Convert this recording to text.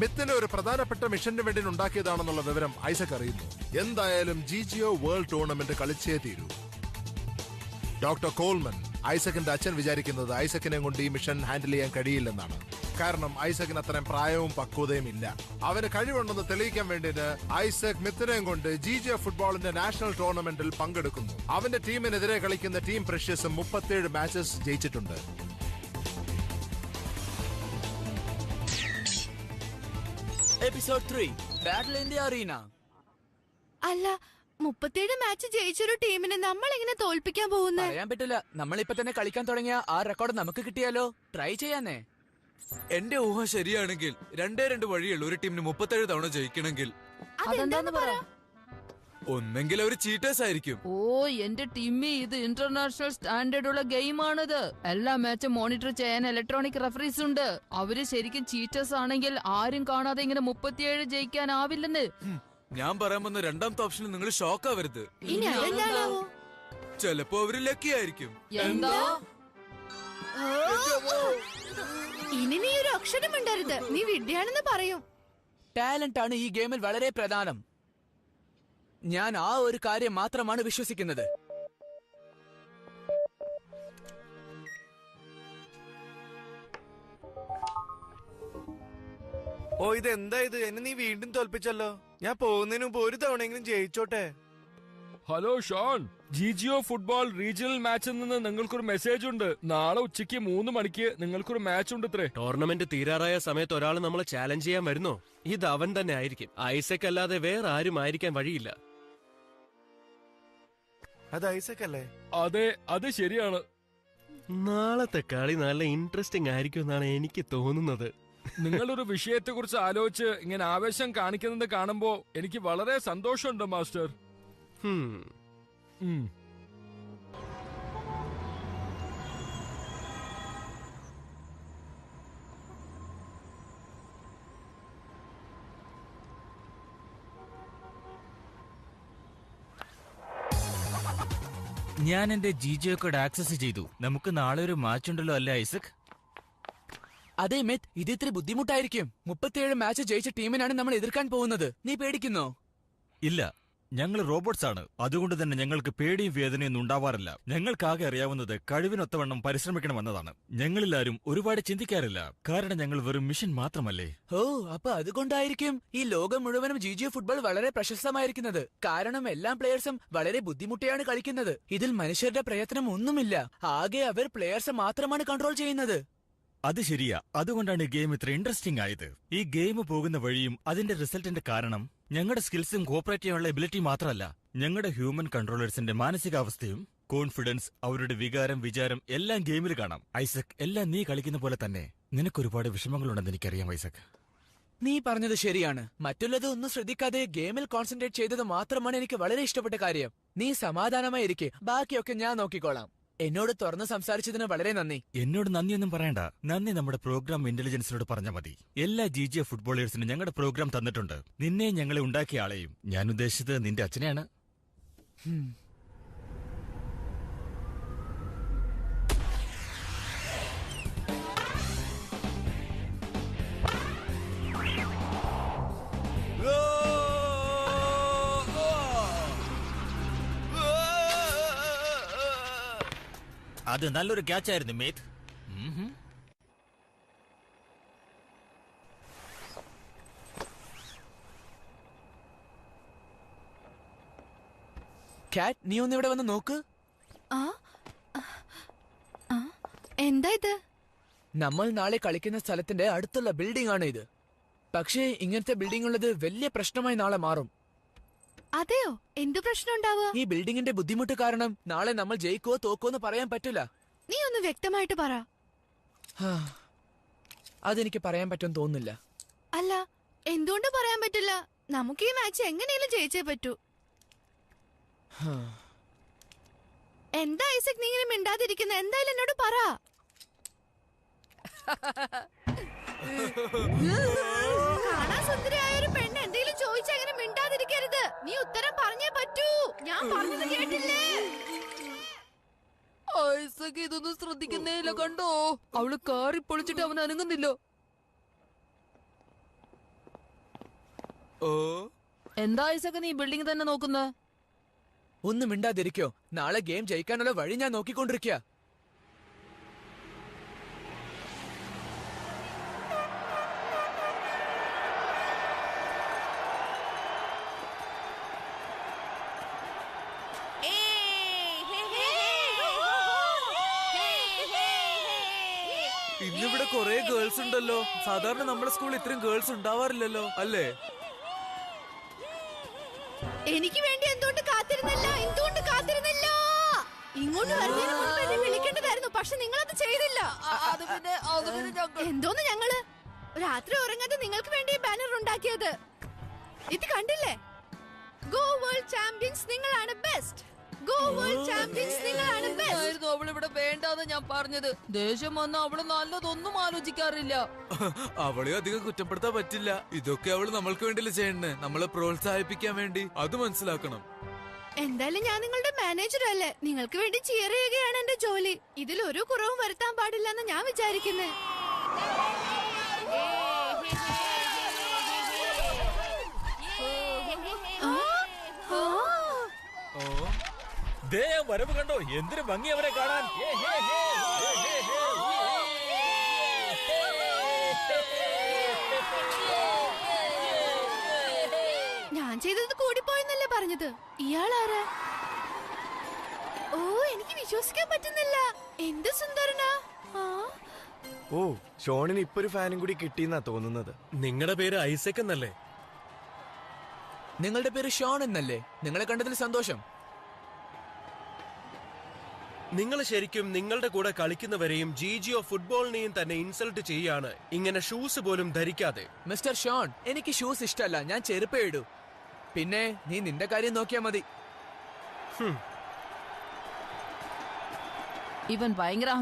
മിത്തിനെ ഒരു പ്രധാനപ്പെട്ട മിഷന് വേണ്ടി ഉണ്ടാക്കിയതാണെന്നുള്ള വിവരം ഐസക് അറിയുന്നു. എന്തായാലും ജിജിഒ വേൾഡ് ടൂർണമെന്റ് കളിച്ചേ തീരൂ. ഡോക്ടർ കോൾമൻ, ഐസക്കിന്റെ അച്ഛൻ വിചാരിക്കുന്നത് ഐസക്കിനെ കൊണ്ട് ഈ മിഷൻ ഹാൻഡിൽ ചെയ്യാൻ കഴിയില്ലെന്നാണ്. കാരണം ഐസക്കിന് അത്രയും പ്രായവും പക്വതയും ഇല്ല. അവന് കഴിവുണ്ടെന്ന് തെളിയിക്കാൻ വേണ്ടിയിട്ട് ഐസക് മിത്തിനെയും കൊണ്ട് ജിജിഒ ഫുട്ബോളിന്റെ നാഷണൽ ടൂർണമെന്റിൽ പങ്കെടുക്കുന്നു. അവന്റെ ടീമിനെതിരെ കളിക്കുന്ന ടീം പ്രഷ്യസും 37 മാച്ചസ് ജയിച്ചിട്ടുണ്ട്. Episode 3 battle in the arena. അല്ല, 37 മാച്ച് ജയിച്ചൊരു ടീമിനെ നമ്മൾ എങ്ങനെ തോൽപ്പിക്കാൻ പോകുന്നത്? പറയാൻ പറ്റില്ല. നമ്മളിപ്പോ തന്നെ കളിക്കാൻ തുടങ്ങിയ ആ റെക്കോർഡ് നമുക്ക് കിട്ടിയാലോ? ട്രൈ ചെയ്യാന്നേ. എന്റെ ഊഹം ശരിയാണെങ്കിൽ 2 വഴിയുള്ളൂ ഒരു ടീമിന് 37 തവണ ജയിക്കണമെങ്കിൽ. അതെന്താന്ന് പറ. ഒന്നെങ്കിൽ അവര് ചീറ്റേഴ്സ് ആയിരിക്കും. ഓ, എന്റെ ടീമി, ഇത് ഇന്റർനാഷണൽ സ്റ്റാൻഡേർഡ് ഉള്ള ഗെയിമാണിത്. എല്ലാ മാച്ചും മോണിറ്റർ ചെയ്യാൻ ഇലക്ട്രോണിക് റഫറീസ് ഉണ്ട്. അവര് ശരിക്കും ചീറ്റേഴ്സ് ആണെങ്കിൽ ആരും കാണാതെ ഇങ്ങനെ 37 ജയിക്കാനാവില്ലെന്ന്. ഞാൻ പറയാൻ വന്ന രണ്ടാമത്തെ ഓപ്ഷനിൽ നിങ്ങൾ ഷോക്ക് ആവരുത്. ഇനി അതെന്താണാവോ? ചിലപ്പോ അവര് ലക്കി ആയിരിക്കും. എന്താ? ഇനി നീ ഒരു അക്ഷരം മിണ്ടരുത്. നീ വിഡ്ഢിയാണെന്ന് പറയും. ടാലന്റ് ആണ് ഈ ഗെയിമിൽ വളരെ പ്രധാനം. ഞാൻ ആ ഒരു കാര്യം മാത്രമാണ് വിശ്വസിക്കുന്നത്. ഓ, ഇതെന്താ ഇത്? എന്നെ നീ വീണ്ടും തോൽപ്പിച്ചല്ലോ. ഞാൻ പോകുന്നതിന് മുമ്പ് ഒരു തവണയെങ്കിലും ജയിച്ചോട്ടെ. ഹലോ ഷോൺ, ജിജിഒ ഫുട്ബോൾ റീജിയണൽ മാച്ചിൽ നിന്ന് നിങ്ങൾക്കൊരു മെസ്സേജ് ഉണ്ട്. നാളെ ഉച്ചയ്ക്ക് 3 മണിക്ക് നിങ്ങൾക്കൊരു മാച്ച് ഉണ്ട്. ടൂർണമെന്റ് തീരാറായ സമയത്ത് ഒരാൾ നമ്മളെ ചാലഞ്ച് ചെയ്യാൻ വരുന്നോ? ഇത് അവൻ തന്നെ ആയിരിക്കും. ഐസക് അല്ലാതെ വേറെ ആരും ആയിരിക്കാൻ വഴിയില്ല. അത് ഐസക് അല്ലേ? അതെ, അത് ശരിയാണ്. നാളത്തെ കളി നല്ല ഇൻട്രസ്റ്റിംഗ് ആയിരിക്കും എന്നാണ് എനിക്ക് തോന്നുന്നത്. നിങ്ങളൊരു വിഷയത്തെ കുറിച്ച് ആലോചിച്ച് ഇങ്ങനെ ആവേശം കാണിക്കുന്നത് കാണുമ്പോ എനിക്ക് വളരെ സന്തോഷമുണ്ട് മാസ്റ്റർ. ഞാൻ എന്റെ ജിജിഒ കോഡ് ആക്സസ് ചെയ്തു. നമുക്ക് നാളെ ഒരു മാച്ച് ഉണ്ടല്ലോ അല്ലേ ഐസക്? അതേ മിത്ത്, ഇത് ഇത്തിരി ബുദ്ധിമുട്ടായിരിക്കും. 37 മാച്ച് ജയിച്ച ടീമിനാണ് നമ്മൾ എതിർക്കാൻ പോകുന്നത്. നീ പേടിക്കുന്നോ? ഇല്ല, ഞങ്ങൾ റോബോട്ട്സ് ആണ്. അതുകൊണ്ട് തന്നെ ഞങ്ങൾക്ക് പേടിയും വേദനയൊന്നും ഉണ്ടാവാറില്ല. ഞങ്ങൾക്കാകെ അറിയാവുന്നത് കഴിവിനൊത്തവണ്ണം പരിശ്രമിക്കണമെന്നതാണ്. ഞങ്ങളിലാരും ഒരുപാട് ചിന്തിക്കാറില്ല. കാരണം ഞങ്ങൾ വെറും മിഷൻ മാത്രമല്ലേ. ഓ, അപ്പൊ അതുകൊണ്ടായിരിക്കും ഈ ലോകം മുഴുവനും ജിജിഒ ഫുട്ബോൾ വളരെ പ്രശസ്തമായിരിക്കുന്നത്. കാരണം എല്ലാ പ്ലേയേഴ്സും വളരെ ബുദ്ധിമുട്ടിയാണ് കളിക്കുന്നത്. ഇതിൽ മനുഷ്യരുടെ പ്രയത്നം ഒന്നുമില്ല. ആകെ അവർ പ്ലേയേഴ്സ് മാത്രമാണ് കൺട്രോൾ ചെയ്യുന്നത്. അത് ശരിയാ. അതുകൊണ്ടാണ് ഗെയിം ഇത്ര ഇൻട്രസ്റ്റിംഗ് ആയത്. ഈ ഗെയിം പോകുന്ന വഴിയും അതിന്റെ റിസൾട്ടിന്റെ കാരണം ഞങ്ങളുടെ സ്കിൽസും കോപ്പറേറ്റ് ചെയ്യാനുള്ള എബിലിറ്റി മാത്രമല്ല, ഞങ്ങളുടെ ഹ്യൂമൻ കൺട്രോളേഴ്സിന്റെ മാനസികാവസ്ഥയും കോൺഫിഡൻസ്, അവരുടെ വികാരം, വിചാരം എല്ലാം ഗെയിമിൽ കാണാം. ഐസക്, എല്ലാം നീ കളിക്കുന്ന പോലെ തന്നെ. നിനക്കൊരുപാട് വിഷമങ്ങളുണ്ടെന്ന് എനിക്കറിയാം ഐസക്. നീ പറഞ്ഞത് ശരിയാണ്. മറ്റുള്ളത് ഒന്നും ശ്രദ്ധിക്കാതെ ഗെയിമിൽ കോൺസെൻട്രേറ്റ് ചെയ്തത് മാത്രമാണ് എനിക്ക് വളരെ ഇഷ്ടപ്പെട്ട കാര്യം. നീ സമാധാനമായിരിക്കെ, ബാക്കിയൊക്കെ ഞാൻ നോക്കിക്കോളാം. എന്നോട് തുറന്ന് സംസാരിച്ചതിന് വളരെ നന്ദി. എന്നോട് നന്ദിയൊന്നും പറയണ്ട. നന്ദി നമ്മുടെ പ്രോഗ്രാം ഇന്റലിജൻസിനോട് പറഞ്ഞാൽ മതി. എല്ലാ ജിജിഒ ഫുട്ബോളേഴ്സിനും ഞങ്ങളുടെ പ്രോഗ്രാം തന്നിട്ടുണ്ട്. നിന്നെ ഞങ്ങളെ ഉണ്ടാക്കിയ ആളെയും. ഞാൻ ഉദ്ദേശിച്ചത് നിന്റെ അച്ഛനെയാണ്. അത് നല്ലൊരു ക്യാച്ചായിരുന്നു മേത്ത്. കാറ്റ്, നീ ഒന്ന് ഇവിടെ വന്ന് നോക്ക്. എന്താ ഇത്? നമ്മൾ നാളെ കളിക്കുന്ന സ്ഥലത്തിന്റെ അടുത്തുള്ള ബിൽഡിംഗ് ആണ് ഇത്. പക്ഷേ ഇങ്ങനത്തെ ബിൽഡിംഗ് ഉള്ളത് വലിയ പ്രശ്നമായി നാളെ മാറും. അതെയോ? എന്തു പ്രശ്നം ഉണ്ടാവുക? ഈ ബിൽഡിംഗിന്റെ ബുദ്ധിമുട്ട് കാരണം നാളെ നമ്മൾ ജയിക്കോ തോക്കോ എന്ന് പറയാൻ പറ്റില്ല. നീ ഒന്ന് വ്യക്തമായിട്ട് പറ. അതെനിക്ക് പറയാൻ പറ്റുമെന്ന് തോന്നുന്നില്ല. അല്ല, എന്തുകൊണ്ട് പറയാൻ പറ്റില്ല? നമുക്ക് ഈ മാച്ച് എങ്ങനെയും ജയിച്ചേ പറ്റൂ. എന്താ ഐസക് നീ ഇങ്ങനെ മിണ്ടാതിരിക്കുന്ന? എന്തായാലും എന്നോട് പറ. കാണാൻ സുന്ദരിയായ ഒരു പെണ്ണ് എന്തെങ്കിലും ചോദിച്ചാൽ അങ്ങനെ മിണ്ടാതിരിക്കരുത്. നീ ഉത്തരം പറഞ്ഞേ പറ്റൂ. ഞാൻ പറഞ്ഞത് കേട്ടില്ലേ? ഐസക് ഇതൊന്നും ശ്രദ്ധിക്കുന്നേ ഇല്ല. കണ്ടോ, അവള് കാറി പൊളിച്ചിട്ട് അവൻ അനങ്ങുന്നില്ല. ഓ എന്താ ഐസക് നീ ബിൽഡിംഗ് തന്നെ നോക്കുന്നത്? ഒന്നും മിണ്ടാതിരിക്കോ. നാളെ ഗെയിം ജയിക്കാനുള്ള വഴി ഞാൻ നോക്കിക്കൊണ്ടിരിക്കുക. ഇന്നിവിടെ കൊറേ ഗേൾസ് ഉണ്ടല്ലോ. സാധാരണ നമ്മുടെ സ്കൂളിൽ ഇത്രയും ഗേൾസ് ഉണ്ടാവാറില്ലല്ലോ, അല്ലേ? എനിക്ക് വേണ്ടി എന്തുകൊണ്ട് കാത്തിരുന്നില്ല? ഇങ്ങോട്ട് വരുന്നതിന് മുൻപ് എന്നെ വിളിക്കേണ്ടതായിരുന്നു, പക്ഷെ നിങ്ങളത് ചെയ്തില്ല. എന്തോന്ന് ഞങ്ങള് രാത്രി ഉറങ്ങാതെ നിങ്ങൾക്ക് വേണ്ടി ബാനർ ഉണ്ടാക്കിയത് ഇത് കണ്ടില്ലേ? ഗോ വേൾഡ് ചാമ്പ്യൻസ്, നിങ്ങളാണ് ബെസ്റ്റ്. ഗോ വേൾഡ് ചാമ്പ്യൻസ്, നിങ്ങളാണ് ബെസ്റ്റ്. അവളിവിടെ വേണ്ടാന്ന് ഞാൻ പറഞ്ഞത്. ദേഷ്യം വന്ന അവള് നല്ലതൊന്നും ആലോചിക്കാറില്ല. അവളെ അധികം കുറ്റപ്പെടുത്താൻ പറ്റില്ല. ഇതൊക്കെ അവള് നമ്മൾക്ക് വേണ്ടിയല്ലേ ചെയ്യണേ, നമ്മളെ പ്രോത്സാഹിപ്പിക്കാൻ വേണ്ടി. അത് മനസ്സിലാക്കണം. എന്തായാലും ഞാൻ നിങ്ങളുടെ മാനേജർ അല്ലേ, നിങ്ങൾക്ക് വേണ്ടി ചിയർ ചെയ്യുകയാണ് എന്റെ ജോലി. ഇതിൽ ഒരു കുറവും വരുത്താൻ പാടില്ലെന്ന് ഞാൻ വിചാരിക്കുന്നേ. വരവ് കണ്ടോ, എന്തൊരു ഭംഗി അവരെ കാണാൻ. ഞാൻ ചെയ്തത് കൂടിപ്പോയെന്നല്ലേ പറഞ്ഞത്. ഇയാളാരാ? ഓ, എനിക്ക് വിശ്വസിക്കാൻ പറ്റുന്നില്ല. എന്ത് സുന്ദരനാ. ഓ, ഷോണിന് ഇപ്പൊ ഒരു ഫാനും കൂടി കിട്ടിയെന്നാ തോന്നുന്നത്. നിങ്ങളുടെ പേര് ഐസക് എന്നല്ലേ? നിങ്ങളുടെ പേര് ഷോൺ എന്നല്ലേ? നിങ്ങളെ കണ്ടതിൽ സന്തോഷം. നിങ്ങൾ ശരിക്കും നിങ്ങളുടെ കൂടെ കളിക്കുന്നവരെയും ജിജിഒ ഫുട്ബോളിനെയും തന്നെ ഇൻസൾട്ട് ചെയ്യാണ്, ഇങ്ങനെ ഷൂസ് പോലും ധരിക്കാതെ. മിസ്റ്റർ ഷോൺ, എനിക്ക് ഷൂസ് ഇഷ്ടല്ല, ഞാൻ ചെരുപ്പേ ഇടൂ. പിന്നെ നീ നിന്റെ കാര്യം നോക്കിയാ മതി. ഇവൻ ഭയങ്കര